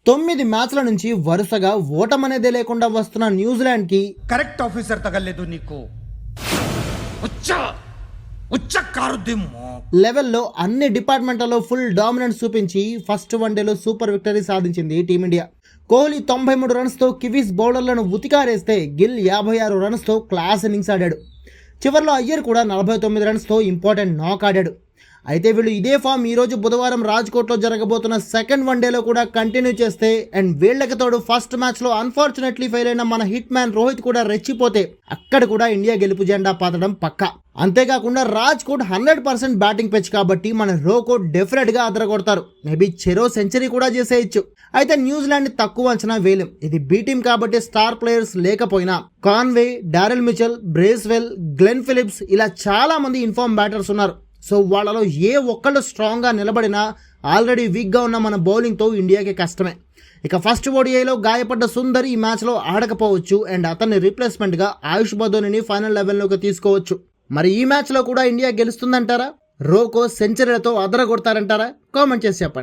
9 మ్యాచ్ల నుంచి వరుసగా ఓటమనేదే లేకుండా వస్తున్న న్యూజిలాండ్ కి కరెక్ట్ ఆఫీసర్ తగలేదు నీకు. ఉచ్చ కారుద్దేమో లెవెల్లో అన్ని డిపార్ట్మెంట్లలో ఫుల్ డామినెన్స్ చూపించి ఫస్ట్ వన్డేలో సూపర్ విక్టరీ సాధించింది టీమిండియా. కోహ్లీ 93 రన్స్తో కివీస్ బౌలర్లను ఉతికారేస్తే గిల్ 56 రన్స్తో క్లాస్ ఇన్నింగ్స్ ఆడాడు. చివర్లో అయ్యర్ కూడా 49 రన్స్తో ఇంపార్టెంట్ నాక్ ఆడాడు. అయితే వీళ్ళు ఇదే ఫామ్ ఈరోజు బుధవారం రాజ్కోట్లో జరగబోతున్న సెకండ్ వన్డేలో కూడా కంటిన్యూ చేస్తే అండ్ వీళ్ళకి తోడు ఫస్ట్ మ్యాచ్లో అన్ఫార్చునేట్లీ ఫెయిల్ అయిన మన హిట్ మ్యాన్ రోహిత్ కూడా రెచ్చిపోతే అక్కడ కూడా ఇండియా గెలుపు జెండా పాతడం పక్కా. అంతేకాకుండా రాజ్కోట్ 100% బ్యాటింగ్ పిచ్ కాబట్టి మన రోకో డెఫినెట్గా అదరగొడతారు. మేబీ చెరో సెంచరీ కూడా చేసేయచ్చు. అయితే న్యూజిలాండ్ తక్కువ అంచనా వేయలేం. ఇది బీ టీమ్ కాబట్టి స్టార్ ప్లేయర్స్ లేకపోయినా Conway, Daryl Mitchell, Bracewell, Glenn Phillips ఇలా చాలా మంది ఇన్ఫార్మ్ బ్యాటర్స్ ఉన్నారు. సో వాళ్ళలో ఏ ఒక్కళ్ళు స్ట్రాంగ్గా నిలబడినా ఆల్రెడీ వీక్గా ఉన్న మన బౌలింగ్తో ఇండియాకి కష్టమే. ఇక ఫస్ట్ ఓడిఐలో గాయపడ్డ సుందర్ ఈ మ్యాచ్లో ఆడకపోవచ్చు అండ్ అతన్ని రీప్లేస్మెంట్గా ఆయుష్ బదోనిని ఫైనల్ 11లోకి తీసుకోవచ్చు. మరి ఈ మ్యాచ్లో కూడా ఇండియా గెలుస్తుందంటారా? రోకో సెంచరీలతో అదరగొడతారంటారా? కామెంట్ చేసి చెప్పండి.